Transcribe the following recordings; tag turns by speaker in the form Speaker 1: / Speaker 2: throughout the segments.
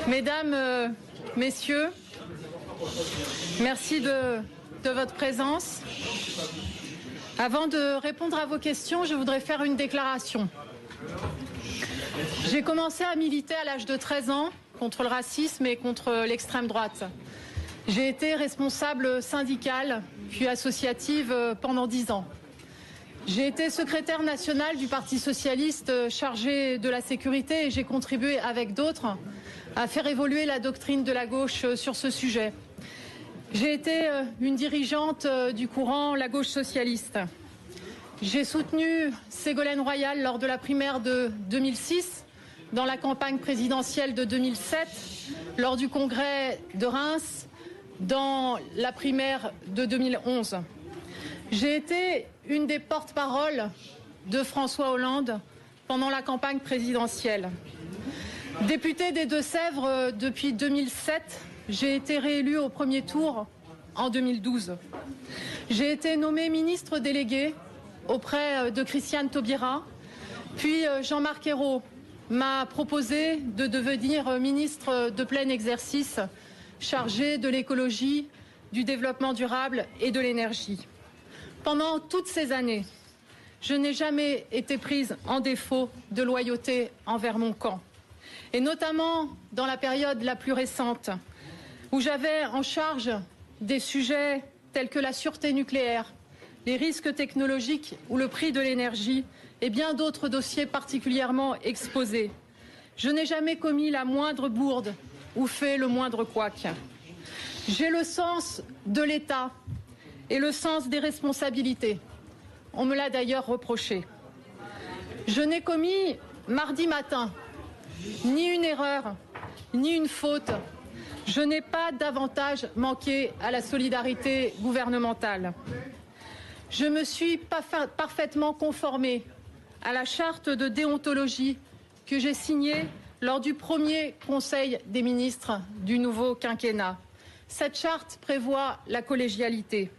Speaker 1: Mesdames, Messieurs, merci de votre présence. Avant de répondre à vos questions, je voudrais faire une déclaration. J'ai commencé à militer à l'âge de 13 ans contre le racisme et contre l'extrême droite. J'ai été responsable syndicale puis associative pendant 10 ans. J'ai été secrétaire nationale du Parti socialiste chargée de la sécurité et j'ai contribué avec d'autres à faire évoluer la doctrine de la gauche sur ce sujet. J'ai été une dirigeante du courant la gauche socialiste. J'ai soutenu Ségolène Royal lors de la primaire de 2006, dans la campagne présidentielle de 2007, lors du congrès de Reims, dans la primaire de 2011. J'ai été une des porte-paroles de François Hollande pendant la campagne présidentielle. Députée des Deux-Sèvres depuis 2007, j'ai été réélue au premier tour en 2012. J'ai été nommée ministre déléguée auprès de Christiane Taubira, puis Jean-Marc Ayrault m'a proposé de devenir ministre de plein exercice chargé de l'écologie, du développement durable et de l'énergie. Pendant toutes ces années, je n'ai jamais été prise en défaut de loyauté envers mon camp. Et notamment dans la période la plus récente, où j'avais en charge des sujets tels que la sûreté nucléaire, les risques technologiques ou le prix de l'énergie et bien d'autres dossiers particulièrement exposés. Je n'ai jamais commis la moindre bourde ou fait le moindre couac. J'ai le sens de l'État et le sens des responsabilités. On me l'a d'ailleurs reproché. Je n'ai commis mardi matin ni une erreur, ni une faute. Je n'ai pas davantage manqué à la solidarité gouvernementale. Je me suis parfaitement conformée à la charte de déontologie que j'ai signée lors du premier Conseil des ministres du nouveau quinquennat. Cette charte prévoit la collégialité.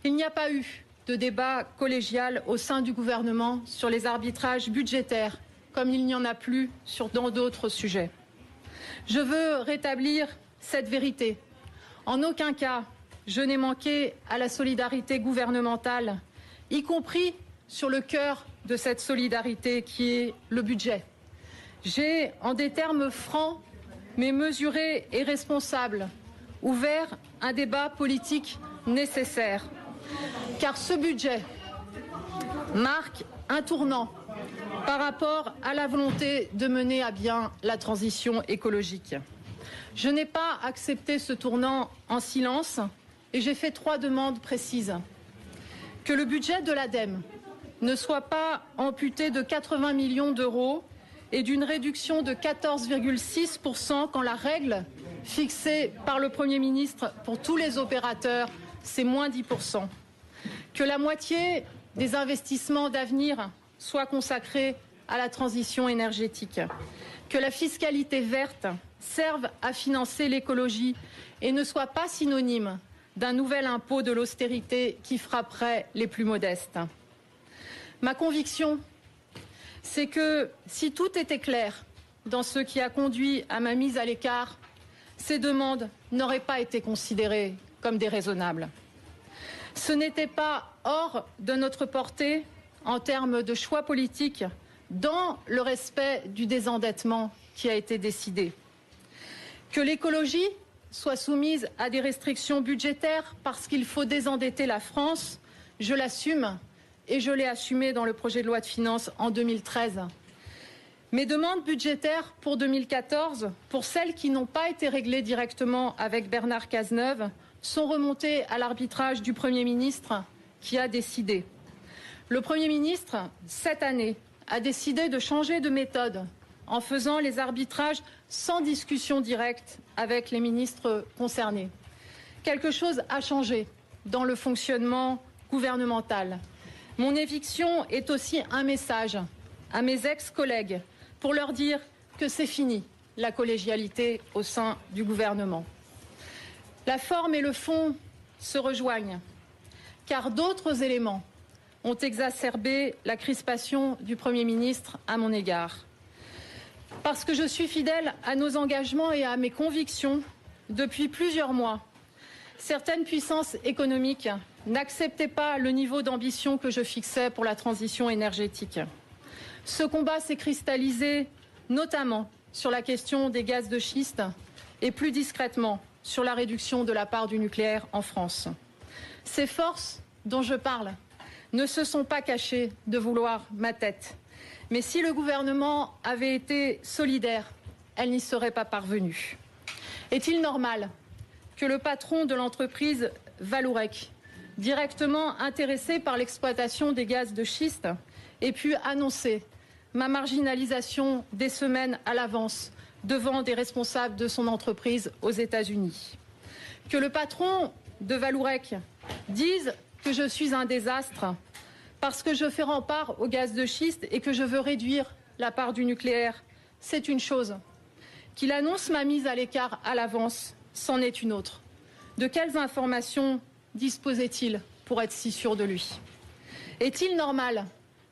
Speaker 1: Il n'y a pas eu de débat collégial au sein du gouvernement sur les arbitrages budgétaires, comme il n'y en a plus dans d'autres sujets. Je veux rétablir cette vérité. En aucun cas, je n'ai manqué à la solidarité gouvernementale, y compris sur le cœur de cette solidarité qui est le budget. J'ai, en des termes francs, mais mesurés et responsables, ouvert un débat politique nécessaire. Car ce budget marque un tournant par rapport à la volonté de mener à bien la transition écologique. Je n'ai pas accepté ce tournant en silence et j'ai fait 3 demandes précises. Que le budget de l'ADEME ne soit pas amputé de 80 millions d'euros et d'une réduction de 14,6% quand la règle fixée par le Premier ministre pour tous les opérateurs, c'est moins 10%. Que la moitié des investissements d'avenir soit consacrée à la transition énergétique. Que la fiscalité verte serve à financer l'écologie et ne soit pas synonyme d'un nouvel impôt de l'austérité qui frapperait les plus modestes. Ma conviction, c'est que si tout était clair dans ce qui a conduit à ma mise à l'écart, ces demandes n'auraient pas été considérées comme déraisonnables. Ce n'était pas hors de notre portée en termes de choix politiques dans le respect du désendettement qui a été décidé. Que l'écologie soit soumise à des restrictions budgétaires parce qu'il faut désendetter la France, je l'assume et je l'ai assumé dans le projet de loi de finances en 2013. Mes demandes budgétaires pour 2014, pour celles qui n'ont pas été réglées directement avec Bernard Cazeneuve, sont remontées à l'arbitrage du Premier ministre qui a décidé. Le Premier ministre, cette année, a décidé de changer de méthode en faisant les arbitrages sans discussion directe avec les ministres concernés. Quelque chose a changé dans le fonctionnement gouvernemental. Mon éviction est aussi un message à mes ex-collègues pour leur dire que c'est fini la collégialité au sein du gouvernement. La forme et le fond se rejoignent, car d'autres éléments ont exacerbé la crispation du Premier ministre à mon égard. Parce que je suis fidèle à nos engagements et à mes convictions depuis plusieurs mois. Certaines puissances économiques n'acceptaient pas le niveau d'ambition que je fixais pour la transition énergétique. Ce combat s'est cristallisé notamment sur la question des gaz de schiste et plus discrètement sur la réduction de la part du nucléaire en France. Ces forces dont je parle ne se sont pas cachées de vouloir ma tête. Mais si le gouvernement avait été solidaire, elle n'y serait pas parvenue. Est-il normal que le patron de l'entreprise Vallourec, directement intéressé par l'exploitation des gaz de schiste, ait pu annoncer ma marginalisation des semaines à l'avance devant des responsables de son entreprise aux États-Unis? Que le patron de Vallourec dise que je suis un désastre parce que je fais rempart au gaz de schiste et que je veux réduire la part du nucléaire, c'est une chose. Qu'il annonce ma mise à l'écart à l'avance, c'en est une autre. De quelles informations disposait-il pour être si sûr de lui? Est-il normal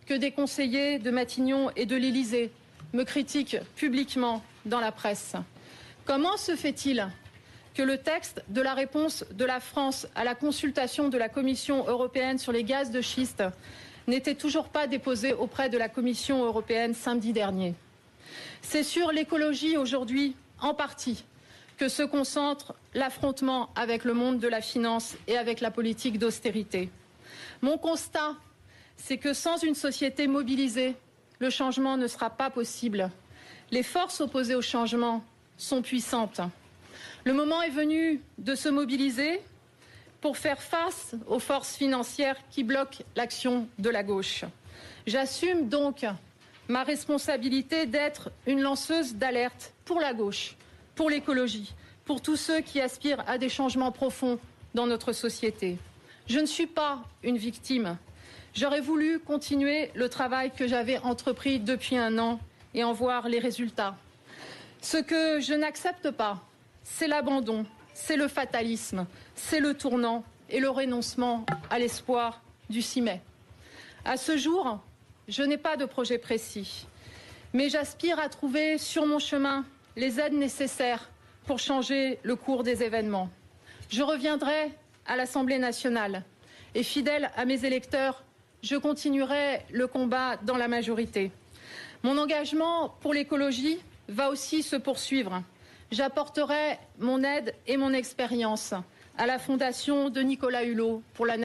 Speaker 1: que des conseillers de Matignon et de l'Élysée me critiquent publiquement dans la presse? Comment se fait-il que le texte de la réponse de la France à la consultation de la Commission européenne sur les gaz de schiste n'était toujours pas déposé auprès de la Commission européenne samedi dernier? C'est sur l'écologie aujourd'hui, en partie, que se concentre l'affrontement avec le monde de la finance et avec la politique d'austérité. Mon constat, c'est que sans une société mobilisée, le changement ne sera pas possible. Les forces opposées au changement sont puissantes. Le moment est venu de se mobiliser pour faire face aux forces financières qui bloquent l'action de la gauche. J'assume donc ma responsabilité d'être une lanceuse d'alerte pour la gauche, pour l'écologie, pour tous ceux qui aspirent à des changements profonds dans notre société. Je ne suis pas une victime. J'aurais voulu continuer le travail que j'avais entrepris depuis 1 an et en voir les résultats. Ce que je n'accepte pas, c'est l'abandon, c'est le fatalisme, c'est le tournant et le renoncement à l'espoir du 6 mai. À ce jour, je n'ai pas de projet précis, mais j'aspire à trouver sur mon chemin les aides nécessaires pour changer le cours des événements. Je reviendrai à l'Assemblée nationale et, fidèle à mes électeurs, je continuerai le combat dans la majorité. Mon engagement pour l'écologie va aussi se poursuivre. J'apporterai mon aide et mon expérience à la Fondation de Nicolas Hulot pour la